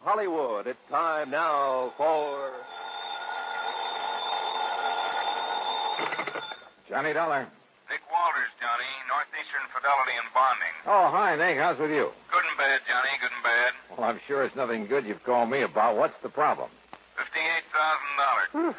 Hollywood. It's time now for... Johnny Dollar. Nick Walters, Johnny. Northeastern Fidelity and Bonding. Oh, hi, Nick. How's with you? Good and bad, Johnny. Good and bad. Well, I'm sure it's nothing good you've called me about. What's the problem? $58,000.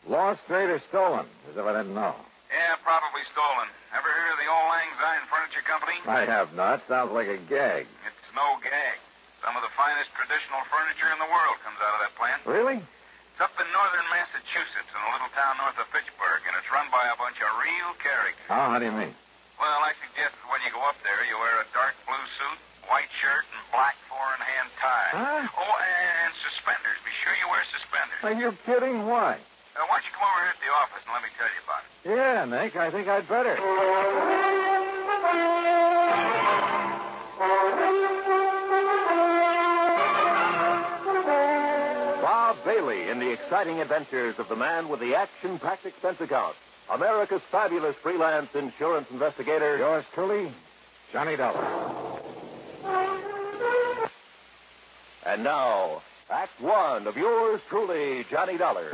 Lost, straight, or stolen? As if I didn't know. Yeah, probably stolen. Ever hear of the old Lang Syne Furniture Company? I have not. Sounds like a gag. It's no gag. Some of the finest traditional furniture in the world comes out of that plant. Really? It's up in northern Massachusetts in a little town north of Fitchburg, and it's run by a bunch of real characters. Oh, how do you mean? Well, I suggest that when you go up there, you wear a dark blue suit, white shirt, and black four-in-hand tie. Huh? Oh, and suspenders. Be sure you wear suspenders. Are you kidding? Why? Why don't you come over here to the office and let me tell you about it? Yeah, Nick, I think I'd better. Bob Bailey in the exciting adventures of the man with the action-packed expense account. America's fabulous freelance insurance investigator. Yours truly, Johnny Dollar. And now, Act One of yours truly, Johnny Dollar.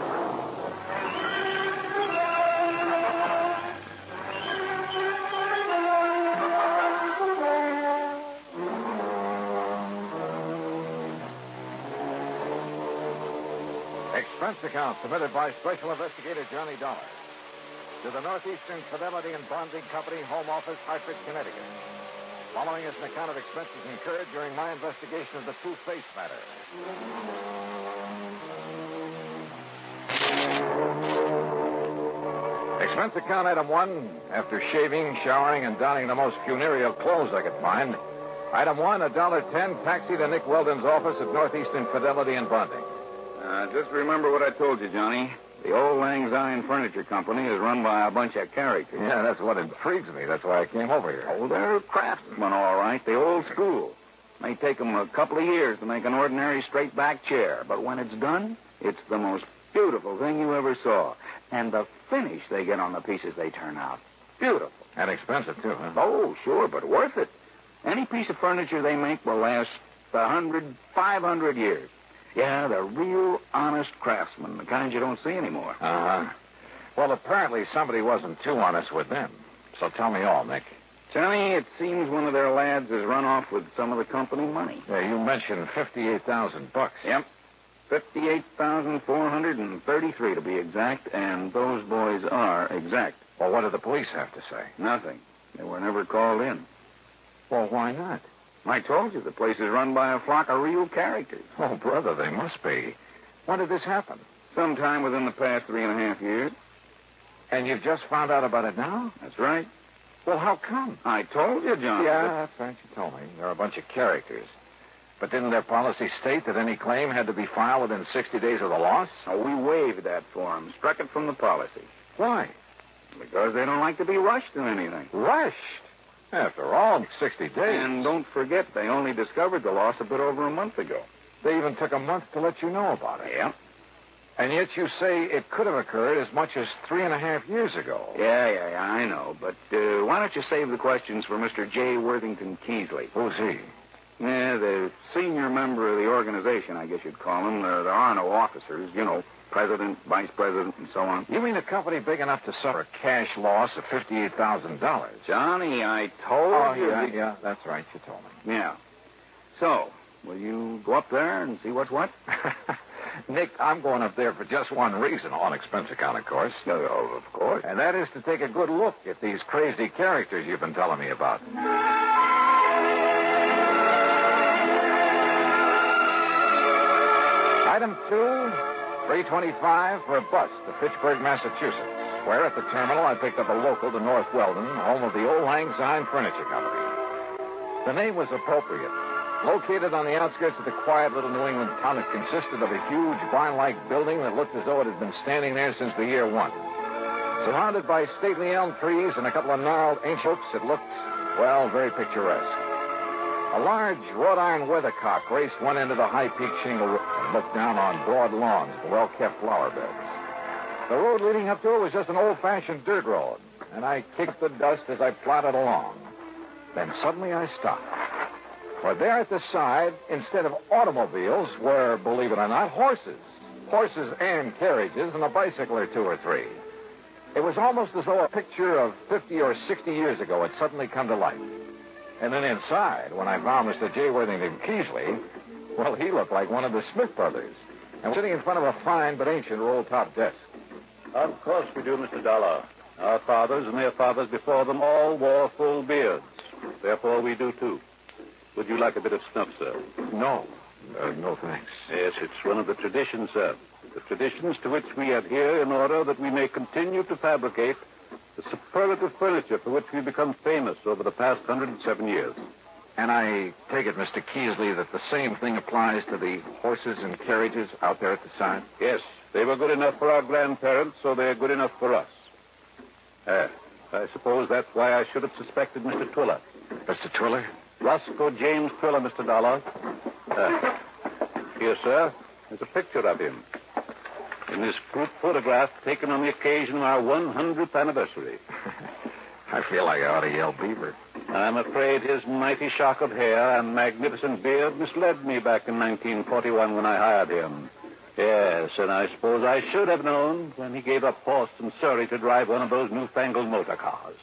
Expense account submitted by Special Investigator Johnny Dollar to the Northeastern Fidelity and Bonding Company, Home Office, Hartford, Connecticut. Following is an account of expenses incurred during my investigation of the Two-Face matter. Expense account item 1, after shaving, showering, and donning the most funereal clothes I could find. Item 1, $1.10, taxi to Nick Weldon's office at Northeastern Fidelity and Bonding. Just remember what I told you, Johnny. The old Lang Syne Furniture Company is run by a bunch of characters. Yeah, that's what intrigues me. That's why I came over here. Oh, they're craftsmen, all right. The old school. May take them a couple of years to make an ordinary straight-back chair, but when it's done, it's the most beautiful thing you ever saw. And the finish they get on the pieces they turn out. Beautiful. And expensive, too, huh? Oh, sure, but worth it. Any piece of furniture they make will last 100, 500 years. Yeah, they're real honest craftsmen, the kind you don't see anymore. Uh-huh. Well, apparently somebody wasn't too honest with them. So tell me all, Nick. Johnny, it seems one of their lads has run off with some of the company money. Yeah, you mentioned $58,000. Yep. 58,433 to be exact, and those boys are exact. Well, what did the police have to say? Nothing. They were never called in. Well, why not? I told you, the place is run by a flock of real characters. Oh, brother, they must be. When did this happen? Sometime within the past 3.5 years. And you've just found out about it now? That's right. Well, how come? I told you, John. Yeah, that's right. You told me. They're a bunch of characters. But didn't their policy state that any claim had to be filed within 60 days of the loss? Oh, we waived that for them. Struck it from the policy. Why? Because they don't like to be rushed in anything. Rushed? After all, 60 days. And don't forget, they only discovered the loss a bit over a month ago. They even took a month to let you know about it. Yeah. And yet you say it could have occurred as much as 3.5 years ago. Yeah, I know. But why don't you save the questions for Mr. J. Worthington Keesley? Who's he? Yeah, the senior member of the organization, I guess you'd call him. There are no officers, you know, president, vice president, and so on. You mean a company big enough to suffer a cash loss of $58,000? Johnny, I told you. Yeah, that's right. You told me. Yeah. So, will you go up there and see what's what? Nick, I'm going up there for just one reason, on expense account, of course. Oh, of course. And that is to take a good look at these crazy characters you've been telling me about. Item 2, $3.25 for a bus to Fitchburg, Massachusetts, where at the terminal I picked up a local to North Weldon, home of the old Lang Syne Furniture Company. The name was appropriate. Located on the outskirts of the quiet little New England town, it consisted of a huge barn-like building that looked as though it had been standing there since the year 1. Surrounded by stately elm trees and a couple of gnarled ancient oaks, it looked, well, very picturesque. A large wrought iron weathercock raced one end of the high-peaked shingle roof and looked down on broad lawns and well-kept flower beds. The road leading up to it was just an old-fashioned dirt road, and I kicked the dust as I plodded along. Then suddenly I stopped. For there at the side, instead of automobiles, were, believe it or not, horses. Horses and carriages and a bicycle or two or three. It was almost as though a picture of 50 or 60 years ago had suddenly come to life. And then inside, when I found Mr. J. Worthington Keesley, well, he looked like one of the Smith brothers, and sitting in front of a fine but ancient roll-top desk. Of course we do, Mr. Dollar. Our fathers and their fathers before them all wore full beards. Therefore, we do, too. Would you like a bit of snuff, sir? No. No, thanks. Yes, it's one of the traditions, sir. The traditions to which we adhere in order that we may continue to fabricate the superlative furniture for which we've become famous over the past 107 years. And I take it, Mr. Keesley, that the same thing applies to the horses and carriages out there at the side? Yes, they were good enough for our grandparents, so they're good enough for us. I suppose that's why I should have suspected Mr. Twiller. Mr. Twiller? Roscoe James Twiller, Mr. Dollar. Here, sir, there's a picture of him. In this group photograph taken on the occasion of our 100th anniversary. I feel like I ought to yell beaver. I'm afraid his mighty shock of hair and magnificent beard misled me back in 1941 when I hired him. Yes, and I suppose I should have known when he gave up horse and surrey to drive one of those newfangled motor cars.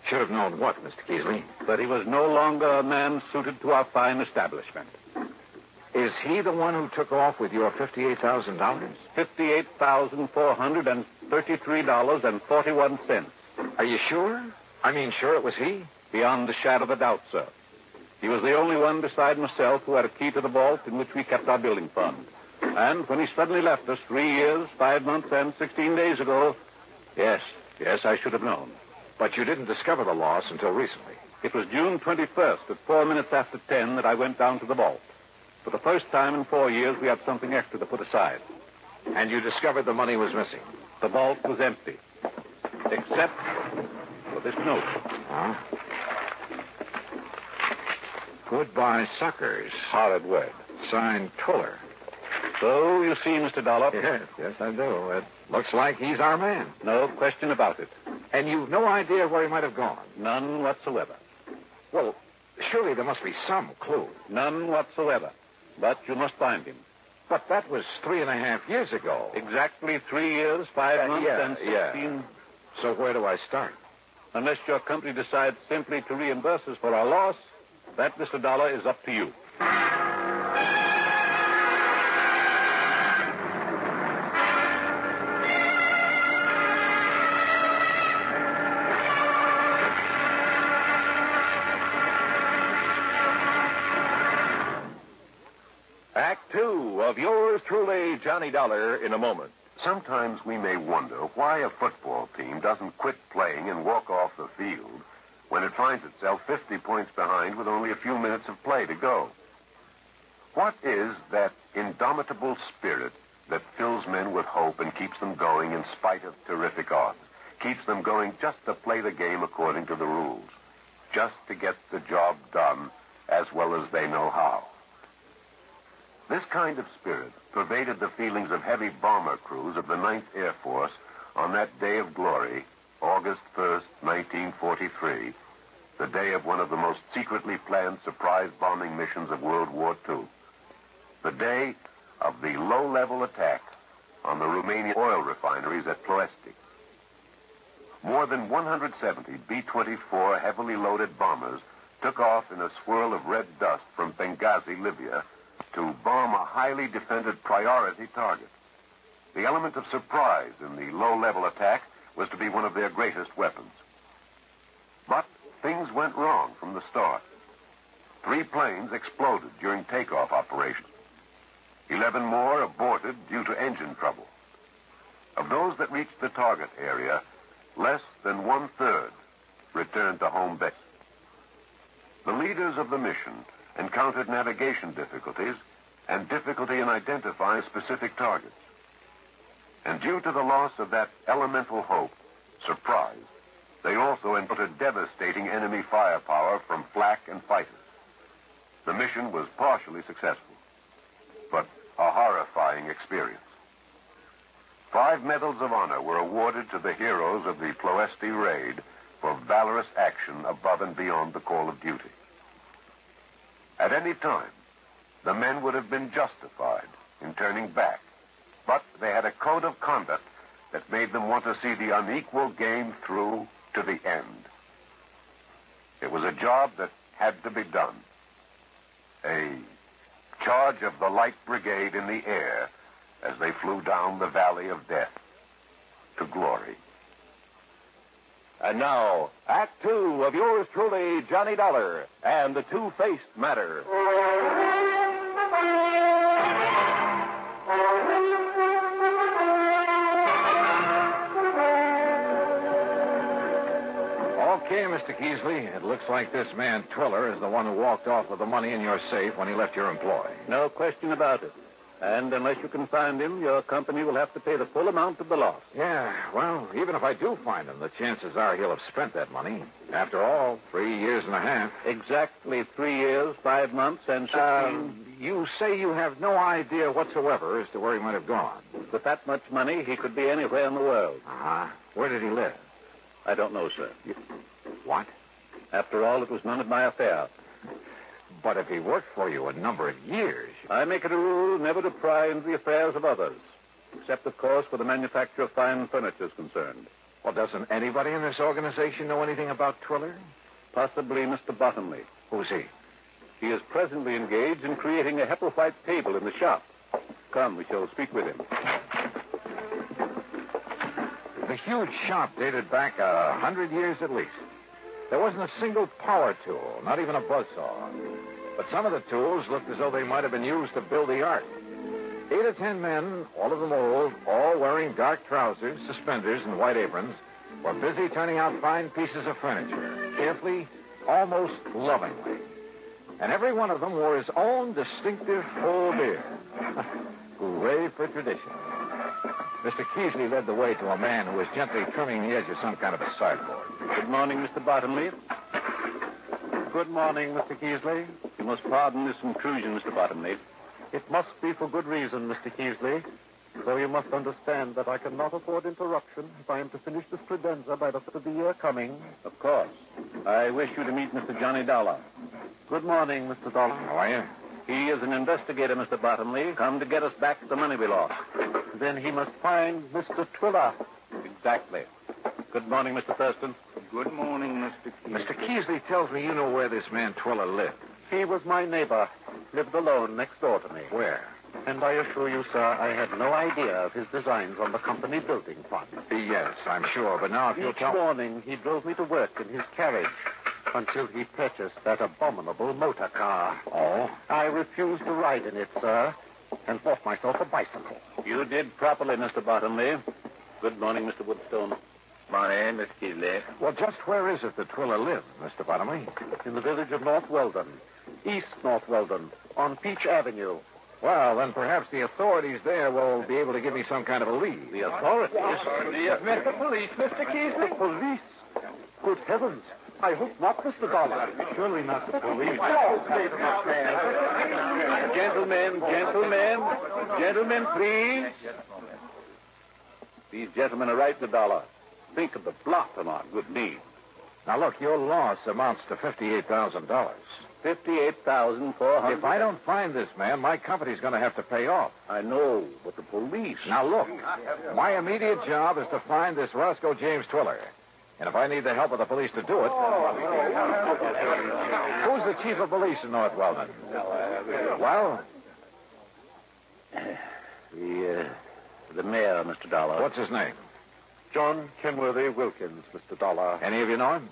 Should have known what, Mr. Keesley? That he was no longer a man suited to our fine establishment. Is he the one who took off with your $58,000? $58,433.41. Are you sure? I mean, sure it was he? Beyond a shadow of a doubt, sir. He was the only one beside myself who had a key to the vault in which we kept our building fund. And when he suddenly left us 3 years, 5 months, and 16 days ago, yes, I should have known. But you didn't discover the loss until recently. It was June 21st at 4 minutes after 10 that I went down to the vault. For the first time in 4 years, we had something extra to put aside. And you discovered the money was missing. The vault was empty. Except for this note. Huh? Goodbye, suckers. Horrid word. Signed Twiller. So, you see, Mr. Dollar. Yes, I do. It looks like he's our man. No question about it. And you've no idea where he might have gone? None whatsoever. Well, surely there must be some clue. None whatsoever. But you must find him. But that was 3.5 years ago. Exactly 3 years, 5 months, and 16... Yeah. So where do I start? Unless your company decides simply to reimburse us for our loss, that, Mr. Dollar, is up to you. Act 2 of yours truly, Johnny Dollar, in a moment. Sometimes we may wonder why a football team doesn't quit playing and walk off the field when it finds itself 50 points behind with only a few minutes of play to go. What is that indomitable spirit that fills men with hope and keeps them going in spite of terrific odds, keeps them going just to play the game according to the rules, just to get the job done as well as they know how? This kind of spirit pervaded the feelings of heavy bomber crews of the 9th Air Force on that day of glory, August 1st, 1943, the day of one of the most secretly planned surprise bombing missions of World War II. The day of the low-level attack on the Romanian oil refineries at Ploiești. More than 170 B-24 heavily loaded bombers took off in a swirl of red dust from Benghazi, Libya, to bomb a highly defended priority target. The element of surprise in the low-level attack was to be one of their greatest weapons. But things went wrong from the start. 3 planes exploded during takeoff operations. 11 more aborted due to engine trouble. Of those that reached the target area, less than 1/3 returned to home base. The leaders of the mission encountered navigation difficulties and difficulty in identifying specific targets. And due to the loss of that elemental hope, surprise, they also encountered devastating enemy firepower from flak and fighters. The mission was partially successful, but a horrifying experience. 5 medals of honor were awarded to the heroes of the Ploiești raid for valorous action above and beyond the call of duty. At any time, the men would have been justified in turning back. But they had a code of conduct that made them want to see the unequal game through to the end. It was a job that had to be done. A charge of the Light Brigade in the air as they flew down the valley of death to glory. And now, Act Two of yours truly, Johnny Dollar, and the Two-Faced Matter. Okay, Mr. Keasley, it looks like this man Twiller is the one who walked off with the money in your safe when he left your employ. No question about it. And unless you can find him, your company will have to pay the full amount of the loss. Yeah, well, even if I do find him, the chances are he'll have spent that money. After all, 3 years and a half. Exactly 3 years, 5 months, and 16... You say you have no idea whatsoever as to where he might have gone. With that much money, he could be anywhere in the world. Uh-huh. Where did he live? I don't know, sir. What? After all, it was none of my affair. But if he worked for you a number of years... I make it a rule never to pry into the affairs of others, except, of course, where the manufacture of fine furniture is concerned. Well, doesn't anybody in this organization know anything about Twiller? Possibly Mr. Bottomley. Who's he? He is presently engaged in creating a Hepplewhite table in the shop. Come, we shall speak with him. The huge shop dated back 100 years at least. There wasn't a single power tool, not even a buzzsaw. But some of the tools looked as though they might have been used to build the ark. 8 or 10 men, all of them old, all wearing dark trousers, suspenders, and white aprons, were busy turning out fine pieces of furniture, carefully, almost lovingly. And every one of them wore his own distinctive full beard. Hooray for tradition. Mr. Keasley led the way to a man who was gently trimming the edge of some kind of a sideboard. Good morning, Mr. Bottomley. Good morning, Mr. Keasley. You must pardon this intrusion, Mr. Bottomley. It must be for good reason, Mr. Keasley. So you must understand that I cannot afford interruption if I am to finish this credenza by the first of the year coming. Of course. I wish you to meet Mr. Johnny Dollar. Good morning, Mr. Dollar. How are you? He is an investigator, Mr. Bottomley, come to get us back the money we lost. Then he must find Mr. Twiller. Exactly. Good morning, Mr. Thurston. Good morning, Mr. Keasley. Mr. Keasley tells me you know where this man Twiller lived. He was my neighbor, lived alone next door to me. Where? And I assure you, sir, I had no idea of his designs on the company building fund. Yes, I'm sure. But now if you'll Each tell... morning he drove me to work in his carriage until he purchased that abominable motor car. Oh? I refused to ride in it, sir, and bought myself a bicycle. You did properly, Mr. Bottomley. Good morning, Mr. Woodstone. Morning, Mr. Keasley. Well, just where is it that Twiller lived, Mr. Bottomley? In the village of North Weldon, East North Weldon, on Peach Avenue. Well, then perhaps the authorities there will be able to give me some kind of a lead. The authorities? The police, Mr. Keasley. The police? Good heavens. I hope not, Mr. Dollar. Surely not the police. Gentlemen, please. These gentlemen are right, the Dollar. Think of the blot on our good name. Now, look, your loss amounts to $58,000. $58,400. If I don't find this man, my company's going to have to pay off. I know, but the police... Now, look, my immediate job is to find this Roscoe James Twiller. And if I need the help of the police to do it... Who's the chief of police in North Weldon? Well? The mayor, Mr. Dollar. What's his name? John Kenworthy Wilkins, Mr. Dollar. Any of you know him?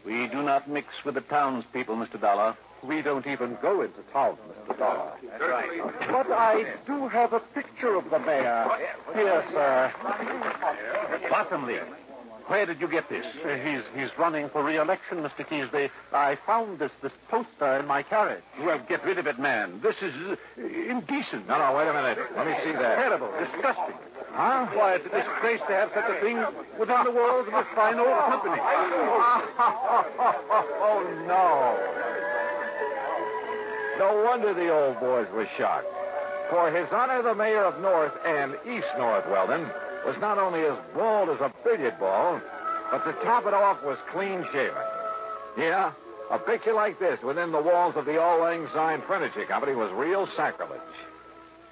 We do not mix with the townspeople, Mr. Dollar. We don't even go into town, Mr. Dollar. But I do have a picture of the mayor. Here, sir. Bottomley, where did you get this? He's running for re-election, Mr. Keasley. I found this poster in my carriage. Well, get rid of it, man. This is indecent. No, wait a minute. Let me see that. Terrible, disgusting. Huh? Why, it's a disgrace to have such a thing within the walls of this fine old company. Oh, no. No wonder the old boys were shocked. For His Honor the Mayor of North and East North Weldon was not only as bald as a billiard ball, but to top it off was clean shaven. Yeah, A picture like this within the walls of the Auld Lang Syne Furniture Company was real sacrilege.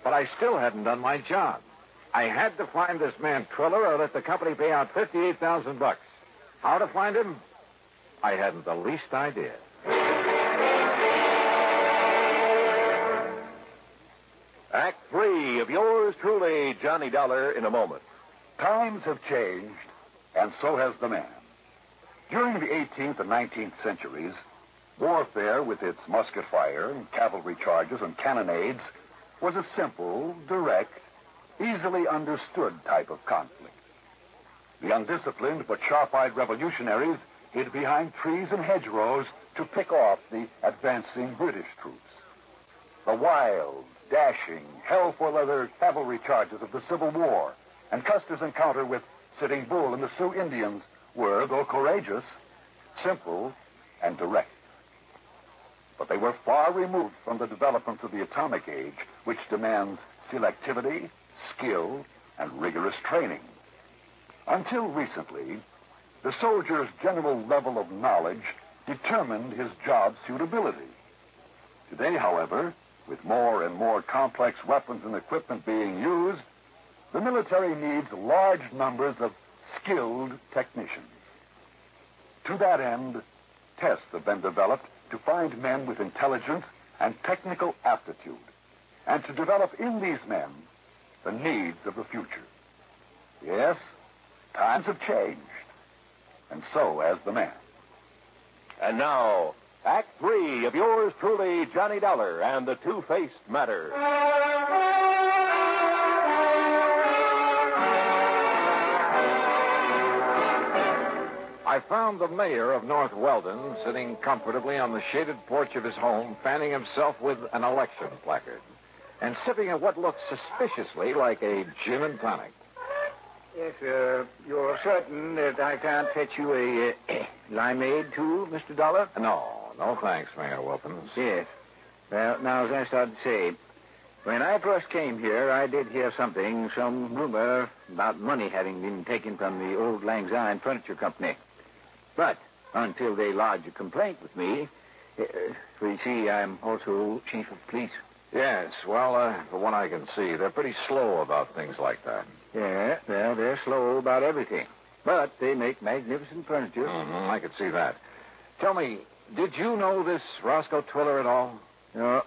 But I still hadn't done my job. I had to find this man Twiller or let the company pay out $58,000. How to find him? I hadn't the least idea. Act 3 of yours truly, Johnny Dollar, in a moment. Times have changed, and so has the man. During the 18th and 19th centuries, warfare with its musket fire, cavalry charges, and cannonades was a simple, direct, easily understood type of conflict. The undisciplined but sharp-eyed revolutionaries hid behind trees and hedgerows to pick off the advancing British troops. The wild, dashing, hell-for-leather cavalry charges of the Civil War and Custer's encounter with Sitting Bull and the Sioux Indians were, though courageous, simple and direct. But they were far removed from the developments of the atomic age, which demands selectivity, skill, and rigorous training. Until recently, the soldier's general level of knowledge determined his job suitability. Today, however, with more and more complex weapons and equipment being used, the military needs large numbers of skilled technicians. To that end, tests have been developed to find men with intelligence and technical aptitude, and to develop in these men the needs of the future. Yes, times have changed, and so has the man. And now, Act 3 of yours truly, Johnny Dollar and the Two-Faced Matter. I found the mayor of North Weldon sitting comfortably on the shaded porch of his home, fanning himself with an election placard and sipping at what looked suspiciously like a gin and tonic. Yes, you're certain that I can't fetch you a limeade, too, Mr. Dollar? No thanks, Mayor Wilkins. Yes. Well, now, as I started to say, when I first came here, I did hear some rumor about money having been taken from the Auld Lang Syne Furniture Company. But until they lodged a complaint with me, you see, I'm also chief of police. Yes, well, from what I can see, they're pretty slow about things like that. Yeah, well, they're slow about everything. But they make magnificent furniture. Mm-hmm, I could see that. Tell me, did you know this Roscoe Twiller at all? No,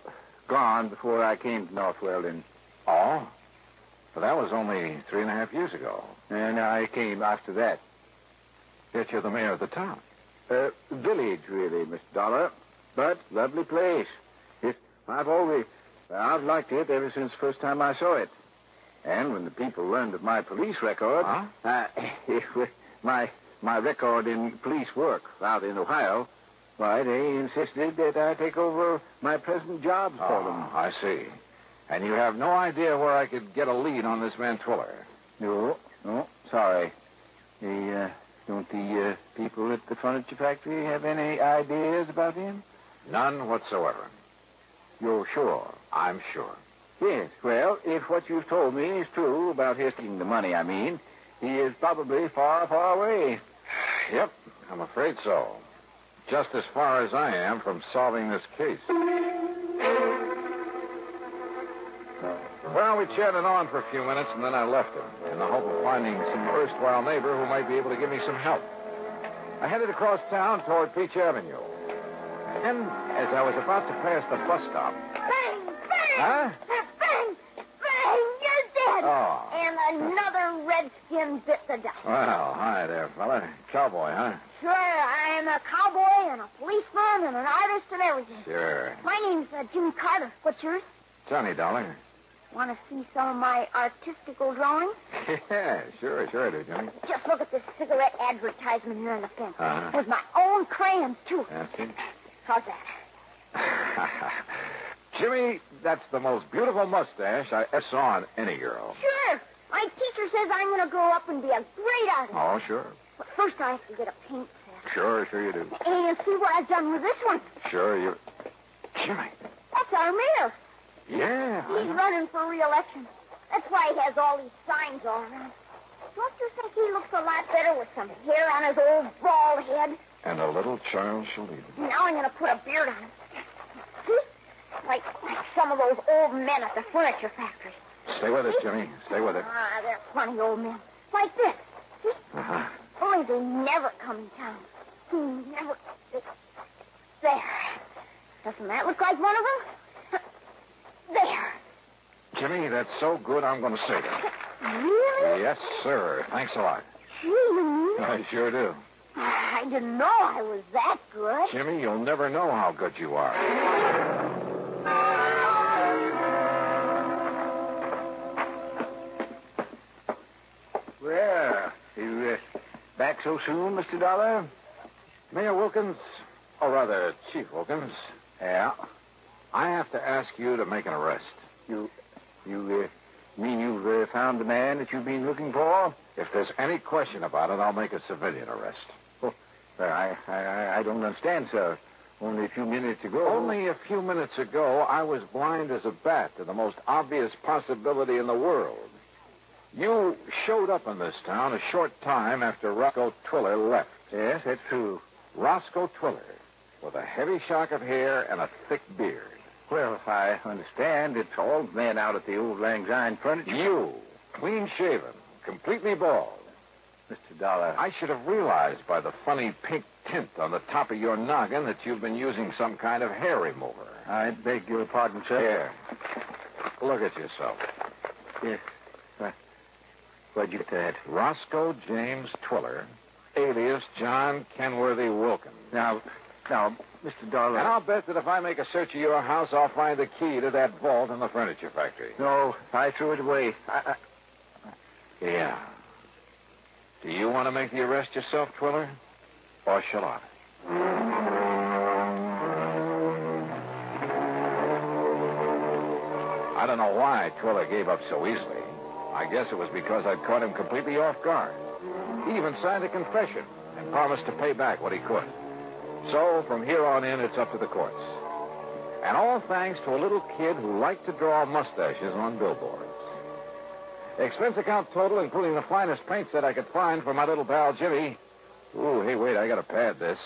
gone before I came to North Weldon. Oh? Well, that was only 3.5 years ago. And I came after that. Yet you're the mayor of the town. Village, really, Mr. Dollar. But lovely place. I've liked it ever since the first time I saw it. And when the people learned of my police record, my record in police work out in Ohio, why, they insisted that I take over my present jobs for them. I see. And you have no idea where I could get a lead on this man Twiller? No, sorry. Don't the people at the furniture factory have any ideas about him? None whatsoever. You're sure? I'm sure. Yes, well, if what you've told me is true about his taking the money, he is probably far, far away. Yep, I'm afraid so. Just as far as I am from solving this case. Well, we chatted on for a few minutes, and then I left him in the hope of finding some erstwhile neighbor who might be able to give me some help. I headed across town toward Peach Avenue. And as I was about to pass the bus stop... Bang! Bang! Huh? Bang! Bang! You're dead! Oh. And another redskin bit the dust. Well, hi there, fella. Cowboy, huh? Sure, I'm a cowboy and a policeman and an artist and everything. Sure. My name's Jimmy Carter. What's yours? Johnny Dollar. Want to see some of my artistical drawings? Yeah, sure I do, Johnny. Just look at this cigarette advertisement here on the fence. Uh-huh. With my own crayons, too. That's it. How's that? Jimmy, that's the most beautiful mustache I ever saw on any girl. Sure. My teacher says I'm going to grow up and be a great artist. Oh, sure. But first I have to get a paint set. Sure you do. And see what I've done with this one. Sure, you... Jimmy. That's our mayor. Yeah. He's running for re-election. That's why he has all these signs all around. Don't you think he looks a lot better with some hair on his old bald head? And a little child shall eat it. Now I'm going to put a beard on him. See? Like some of those old men at the furniture factory. Stay with us, Jimmy. Stay with it. Ah, they're funny old men. Like this. See? Uh-huh. Only they never come in town. Never. There. Doesn't that look like one of them? There. Jimmy, that's so good, I'm going to save it. Really? Yes, sir. Thanks a lot. Gee. I sure do. I didn't know I was that good. Jimmy, you'll never know how good you are. Well, you back so soon, Mr. Dollar? Mayor Wilkins, or rather, Chief Wilkins, Yeah. I have to ask you to make an arrest. You mean you've found the man that you've been looking for? If there's any question about it, I'll make a civilian arrest. Well, I don't understand, sir. Only a few minutes ago. Only a few minutes ago, I was blind as a bat to the most obvious possibility in the world. You showed up in this town a short time after Roscoe Twiller left. Yes, that's true. Roscoe Twiller, with a heavy shock of hair and a thick beard. Well, I understand it's all men out at the old Lang Syne furniture. You, clean-shaven, completely bald. Mr. Dollar. I should have realized by the funny pink tint on the top of your noggin that you've been using some kind of hair remover. I beg your pardon, sir. Here. Look at yourself. Yes. Where'd you get that? Roscoe James Twiller, alias John Kenworthy Wilkins. Now, Mr. Dollar. And I'll bet that if I make a search of your house, I'll find the key to that vault in the furniture factory. No, I threw it away. Yeah. Do you want to make the arrest yourself, Twiller? Or shall I? I don't know why Twiller gave up so easily. I guess it was because I'd caught him completely off guard. He even signed a confession and promised to pay back what he could. So, from here on in, it's up to the courts. And all thanks to a little kid who liked to draw mustaches on billboards. Expense account total, including the finest paint set I could find for my little pal Jimmy. Ooh, hey, wait, I gotta pad this.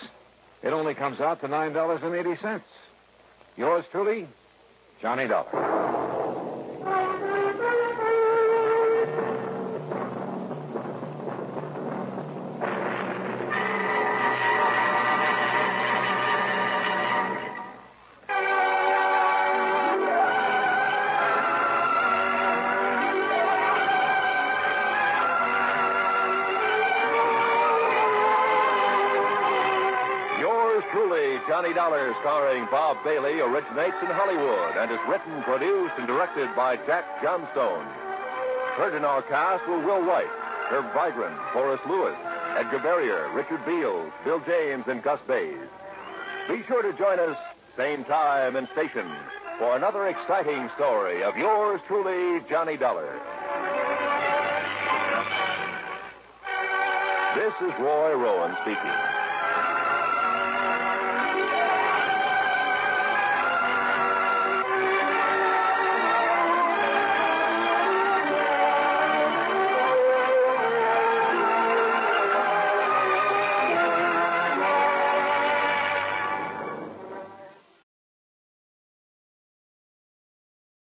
It only comes out to $9.80. Yours truly, Johnny Dollar. Johnny Dollar, starring Bob Bailey, originates in Hollywood and is written, produced, and directed by Jack Johnstone. Heard in our cast were Will White, Herb Vigran, Horace Lewis, Edgar Barrier, Richard Beals, Bill James, and Gus Bays. Be sure to join us, same time and station, for another exciting story of yours truly, Johnny Dollar. This is Roy Rowan speaking.